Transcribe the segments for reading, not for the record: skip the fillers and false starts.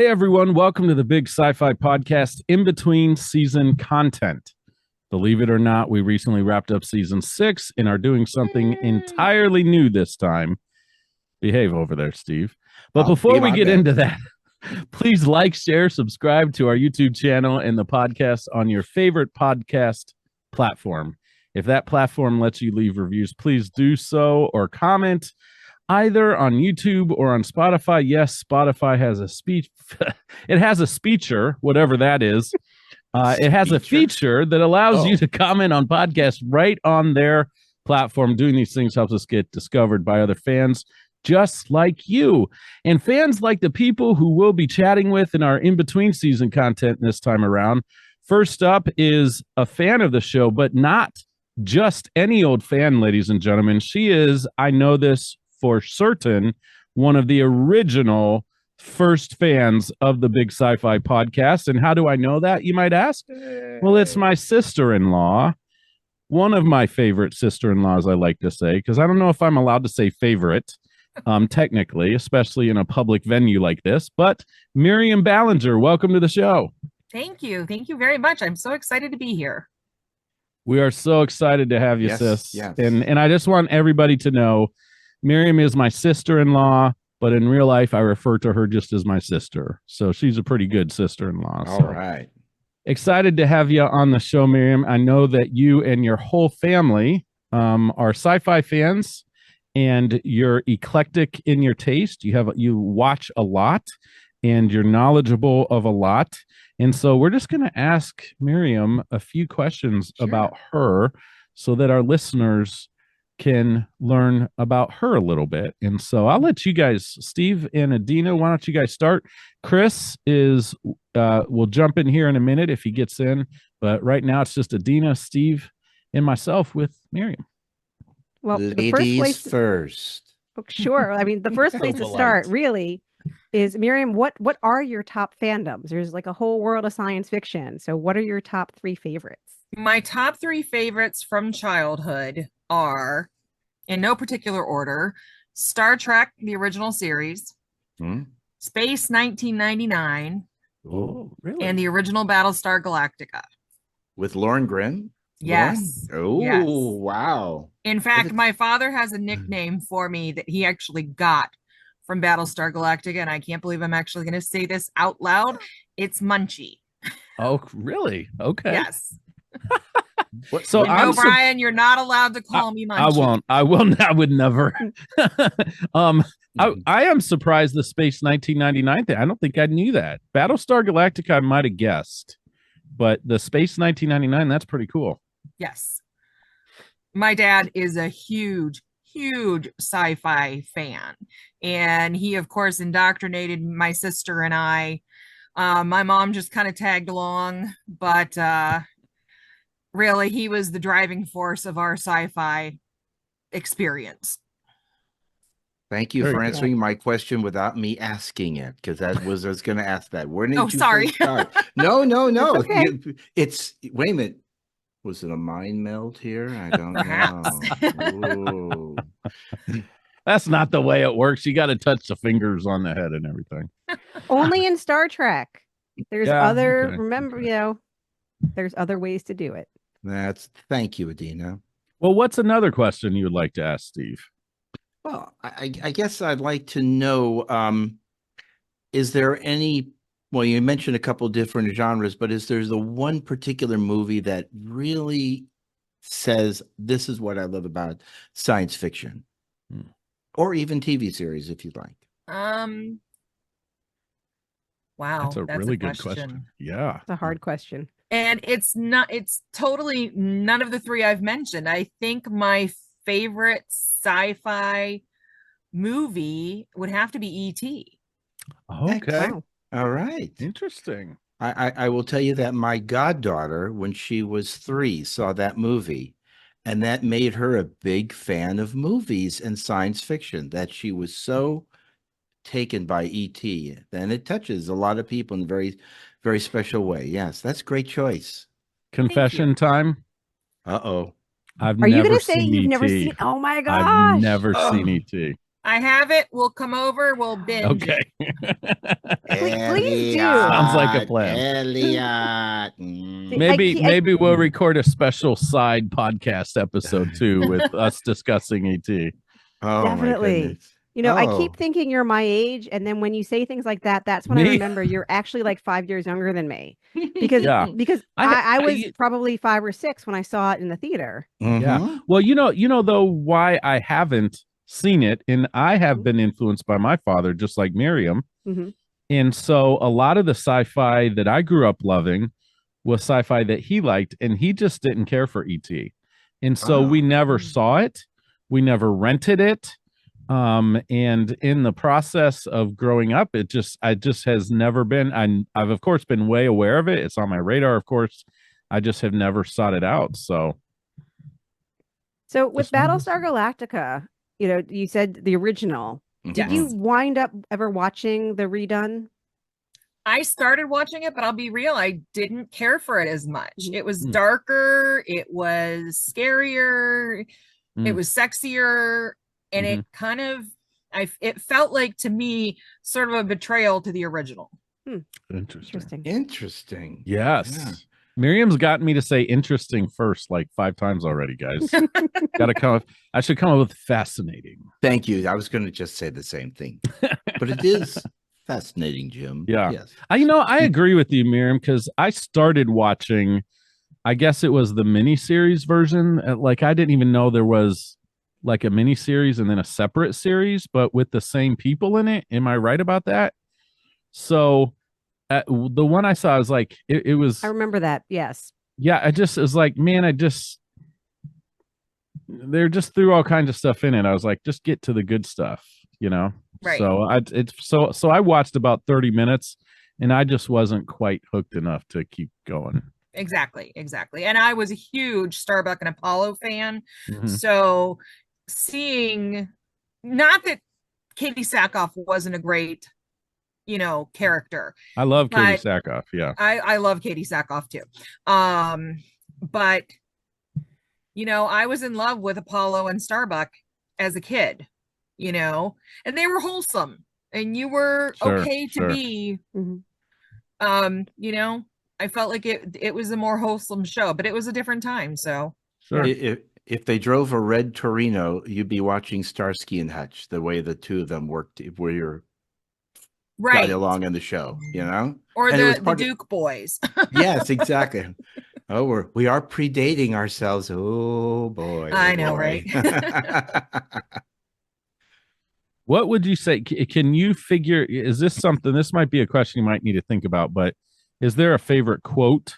Hey everyone, welcome to the Big Sci-Fi Podcast in between season content. Believe it or not, we recently wrapped up season 6 and are doing something entirely new this time. Behave over there, Steve. But before we get into that, please like, share, subscribe to our YouTube channel and the podcast on your favorite podcast platform. If that platform lets you leave reviews, please do so or comment either on YouTube or on Spotify. Yes, Spotify has a speech. It has a speecher, whatever that is. It has a feature that allows you to comment on podcasts right on their platform. Doing these things helps us get discovered by other fans just like you. And fans like the people who we'll be chatting with in our in-between season content this time around. First up is a fan of the show, but not just any old fan, ladies and gentlemen. She is, I know this for certain, one of the original first fans of the Big Sci-Fi Podcast. And how do I know that, you might ask? Well, it's my sister-in-law, one of my favorite sister-in-laws, I like to say, because I don't know if I'm allowed to say favorite, technically, especially in a public venue like this. But Miriam Ballinger, welcome to the show. Thank you. Thank you very much. I'm so excited to be here. We are so excited to have you, sis. Yes. And I just want everybody to know Miriam is my sister-in-law, but in real life, I refer to her just as my sister. So she's a pretty good sister-in-law. All right. Excited to have you on the show, Miriam. I know that you and your whole family are sci-fi fans, and you're eclectic in your taste. You watch a lot, and you're knowledgeable of a lot. And so we're just going to ask Miriam a few questions about her so that our listeners can learn about her a little bit. And so I'll let you guys, Steve and Adina, why don't you guys start? Cris is, we'll jump in here in a minute if he gets in, but right now it's just Adina, Steve, and myself with Miriam. Well, ladies first. Sure. I mean, the first place to start really is, Miriam, what are your top fandoms? There's like a whole world of science fiction. So what are your top 3 favorites? My top 3 favorites from childhood are, in no particular order, Star Trek, the original series, Space 1999, really? and the original Battlestar Galactica. With Lauren Grin? Yes. Oh, yes. Wow. In fact, my father has a nickname for me that he actually got from Battlestar Galactica, and I can't believe I'm actually going to say this out loud. It's Munchie. Oh, really? Okay. Yes. So Brian, you're not allowed to call me Munchie. I won't. I will. I would never. I am surprised the Space 1999 thing. I don't think I knew that. Battlestar Galactica, I might have guessed, but the Space 1999, that's pretty cool. Yes. My dad is a huge sci-fi fan, and he, of course, indoctrinated my sister and I. My mom just kind of tagged along, but really, he was the driving force of our sci-fi experience. Than't you for answering my question without me asking it, because I was going to ask that. Where did you sorry. start? No. Okay. It's wait a minute. Was it a mind meld here? I don't know. That's not the way it works. You got to touch the fingers on the head and everything. Only in Star Trek. There's there's other ways to do it. Thank you, Adina. Well, what's another question you would like to ask Steve? Well, I guess I'd like to know, is there any, well, you mentioned a couple different genres, but is there the one particular movie that really says, this is what I love about science fiction? Or even TV series, if you'd like. Wow. That's a really good question. Yeah. It's a hard question. And it's totally none of the 3 I've mentioned. I think my favorite sci-fi movie would have to be E.T. Okay. Wow. All right. Interesting. I will tell you that my goddaughter, when she was 3, saw that movie, and that made her a big fan of movies and science fiction, that she was so taken by E.T. Then it touches a lot of people in a very, very special way. Yes, that's a great choice. Confession time. Uh-oh. Are you going to say you've never seen? Oh my gosh! I've never seen E.T. I have it. We'll come over. We'll binge Okay. it. Please do. Sounds like a plan. Elliot. Maybe we'll record a special side podcast episode too with us discussing ET. Oh, Definitely. my goodness. You know, I keep Oh. thinking you're my age, and then when you say things like that, that's when I Me? remember you're actually like 5 years younger than me. Because Yeah. I was probably 5 or 6 when I saw it in the theater. Yeah. Mhm. Well, you know though why I haven't seen it, and I have been influenced by my father, just like Miriam. Mhm. And so a lot of the sci-fi that I grew up loving was sci-fi that he liked, and he just didn't care for ET. And so we never saw it. We never rented it. And in the process of growing up, I just has never been, I've of course been way aware of it. It's on my radar, of course. I just have never sought it out. So with Just never Battlestar Galactica, you know, you said the original. Did you Yes. wind up ever watching the redone? I started watching it, but I'll be real, I didn't care for it as much. It was Mm. darker, it was scarier, it Mm. was sexier, and it kind of it felt like to me sort of a betrayal to the original. Interesting. Interesting. Yes. Yeah. Miriam's gotten me to say interesting first like 5 times already, guys. Gotta come up. I should come up with fascinating. Thank you. I was going to just say the same thing, but it is fascinating, Jim. Yeah. Yes. I agree with you, Miriam, because I started watching, I guess it was the miniseries version. Like I didn't even know there was like a miniseries and then a separate series, but with the same people in it. Am I right about that? So the one I saw, I was like, it was. I remember that. Yes. Yeah, I just was like, man, they're just threw all kinds of stuff in it. I was like, just get to the good stuff, you know. Right. So I watched about 30 minutes, and I just wasn't quite hooked enough to keep going. Exactly. And I was a huge Starbuck and Apollo fan. Mhm. So seeing, not that Katie Sackhoff wasn't a great, you know, character. I love Katie But Sackhoff. Yeah. I love Katie Sackhoff too. But you know, I was in love with Apollo and Starbuck as a kid, you know, and they were wholesome, and you were okay to be, you know, I felt like it was a more wholesome show, but it was a different time. So Sure. If they drove a red Torino, you'd be watching Starsky and Hutch, the way the two of them worked, where you're right along in the show, you know, or and it was the Duke boys. Yes, exactly. Oh, we are predating ourselves. Oh boy. I know, right? What would you say? Can you figure? Is this something? This might be a question you might need to think about. But is there a favorite quote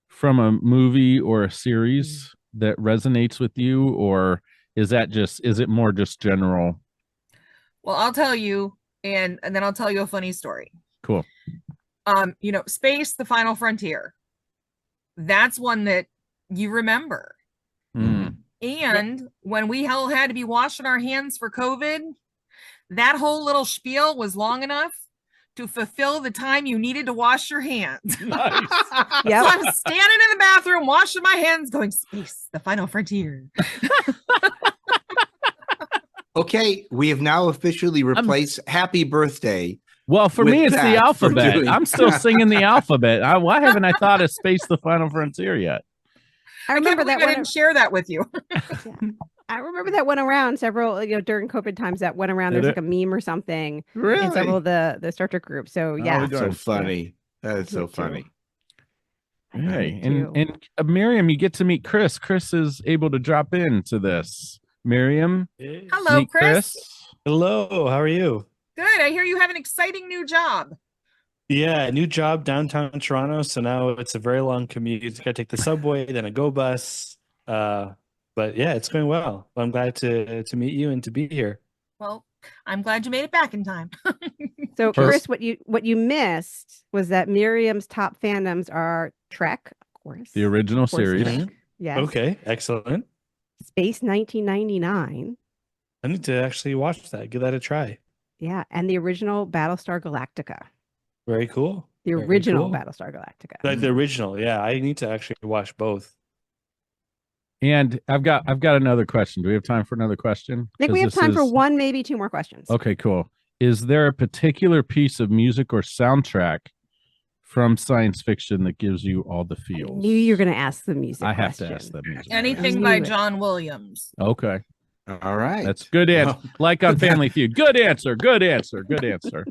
from a movie or a series that resonates with you, or is it more just general? Well, I'll tell you, and then I'll tell you a funny story. Cool. You know, Space, the Final Frontier. That's one that you remember. Mm. And when we all had to be washing our hands for COVID, that whole little spiel was long enough to fulfill the time you needed to wash your hands. Nice. Yep. So I'm standing in the bathroom washing my hands going, Space, the Final Frontier. Okay, we have now officially replaced Happy Birthday. Well, for with me, it's that the for alphabet. doing- I'm still singing the alphabet. Why haven't I thought of Space the Final Frontier yet? I remember can't believe that I didn't share that with you. I remember that went around several, you know, during COVID times that went around. Did There's it? like a meme or something Really? in several of the Star Trek groups. So yeah. Oh, so funny. That is so Me too. funny. I love Hey, it too. and Miriam, you get to meet Chris. Chris is able to drop into this. Miriam, Hello, meet Chris. Hello, how are you? Good. I hear you have an exciting new job. Yeah, new job downtown Toronto. So now it's a very long commute. You got to take the subway, then a go bus. But yeah, it's going well. I'm glad to meet you and to be here. Well, I'm glad you made it back in time. So First- Chris, what you missed was that Miriam's top fandoms are Trek, of course. the original Of course, series. Trek. Yes. Okay, excellent. Space 1999. I need to actually watch that. Give that a try. Yeah, and the original Battlestar Galactica. Very cool. The Very original cool. Battlestar Galactica. Like the original. Yeah, I need to actually watch both. And I've got another question. Do we have time for another question? I think we have time for one, maybe two more questions. Okay, cool. Is there a particular piece of music or soundtrack from science fiction that gives you all the I feels? knew you were going to ask the music I have question. to ask that music. Anything I by knew it. John Williams. Okay. All right. That's good answer. Well, Like on Family Feud. Good answer. Good answer. Good answer.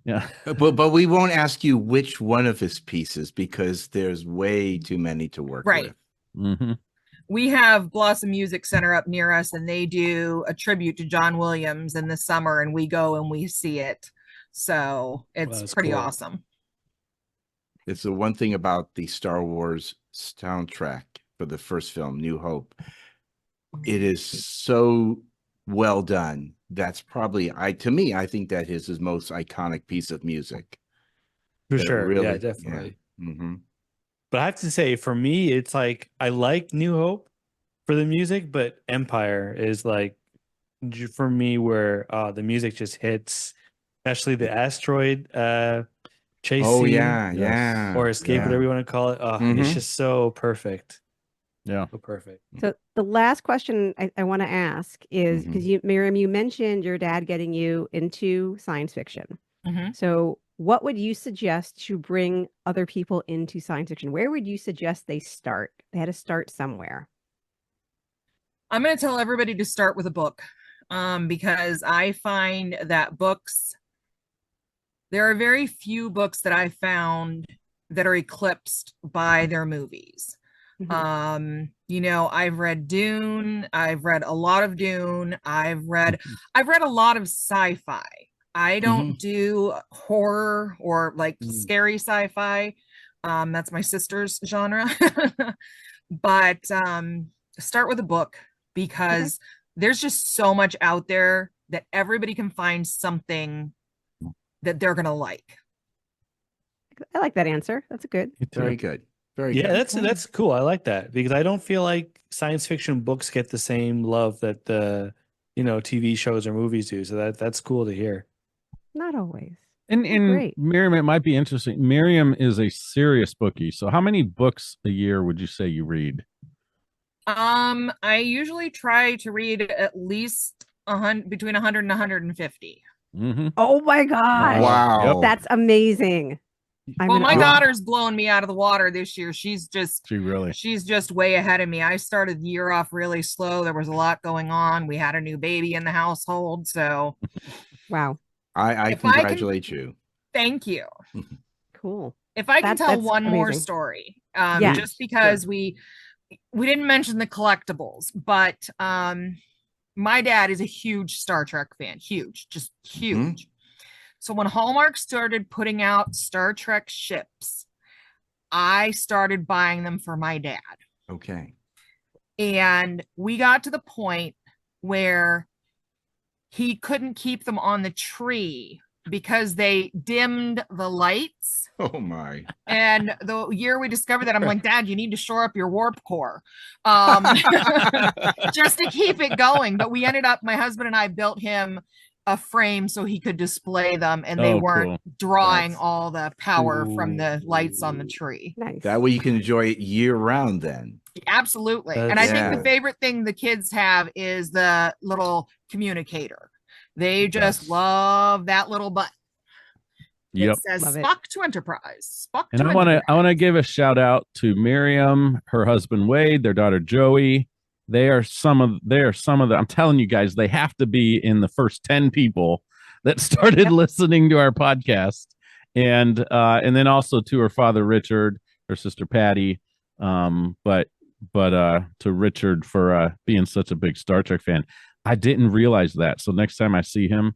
Yeah. but we won't ask you which one of his pieces because there's way too many to work Right. with. Mm-hmm. We have Blossom Music Center up near us, and they do a tribute to John Williams in the summer, and we go and we see it. So it's that's pretty cool. awesome. It's the one thing about the Star Wars soundtrack for the first film, New Hope. It is so well done. That's probably to me, I think that is his most iconic piece of music. For That sure. really- Yeah, definitely. Mm-hmm. But I have to say, for me, it's like I like New Hope for the music, but Empire is like for me where the music just hits, especially the asteroid chase Oh scene yeah. or escape, whatever you want to call it. It's Mhm. just so perfect. Yeah. So perfect. So the last question I want to ask is because Miriam, you mentioned your dad getting you into science fiction. Mhm. So what would you suggest to bring other people into science fiction? Where would you suggest they start? They had to start somewhere. I'm going to tell everybody to start with a book because I find that there are very few books that I found that are eclipsed by their movies. I've read Dune. I've read a lot of Dune. I've read a lot of sci-fi. I don't do horror or like scary sci-fi. That's my sister's genre. But start with a book because there's just so much out there that everybody can find something that they're going to like. I like that answer. That's a good. Very good. Very Yeah, good. that's cool. I like that because I don't feel like science fiction books get the same love that the TV shows or movies do. So that's cool to hear. Not always. And Great. Miriam, it might be interesting. Miriam is a serious bookie. So how many books a year would you say you read? I usually try to read at least between 100 and 150. Mm-hmm. Oh my gosh. Wow. That's amazing. Well, my daughter's blown me out of the water this year. She's just way ahead of me. I started the year off really slow. There was a lot going on. We had a new baby in the household. So wow. I congratulate you. Thank you. Cool. If I can tell that's one more amazing. story, Yes, just because we didn't mention the collectibles, but my dad is a huge Star Trek fan. Huge, just huge. So when Hallmark started putting out Star Trek ships, I started buying them for my dad. Okay. And we got to the point where he couldn't keep them on the tree because they dimmed the lights. Oh my. And the year we discovered that, I'm like, Dad, you need to shore up your warp core just to keep it going. But we ended up, my husband and I built him a frame so he could display them and they weren't drawing all the power from the lights on the tree. Nice. That way you can enjoy it year round then. Absolutely. And I think the favorite thing the kids have is the little communicator. They just love that little button. It says Spock to Enterprise. Spock and to I want to give a shout out to Miriam, her husband Wade, their daughter Joey. They are some of the, I'm telling you guys, they have to be in the first 10 people that started listening to our podcast. And then also to her father Richard, her sister Patty, but to Richard for being such a big Star Trek fan. I didn't realize that. So next time I see him,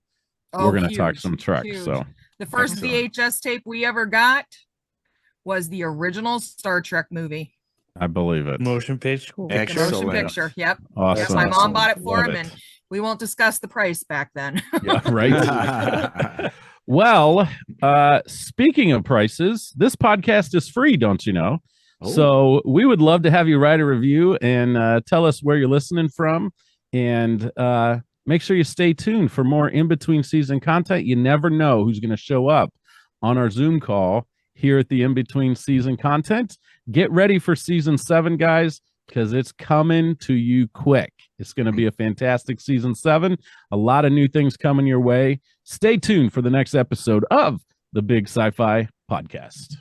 we're going to talk some Trek. Huge. So the first VHS tape we ever got was the original Star Trek movie. I believe it. Motion picture. Cool. Excellent. Motion picture. Yep. Awesome. Yep. My mom bought it for Love him, it. and we won't discuss the price back then. Yeah, right. Well, speaking of prices, this podcast is free, don't you know? Oh. So we would love to have you write a review and tell us where you're listening from, and make sure you stay tuned for more in-between season content. You never know who's going to show up on our Zoom call here at the in-between season content. Get ready for season 7, guys. because it's coming to you quick. It's going to be a fantastic season 7. A lot of new things coming your way. Stay tuned for the next episode of the Big Sci-Fi Podcast.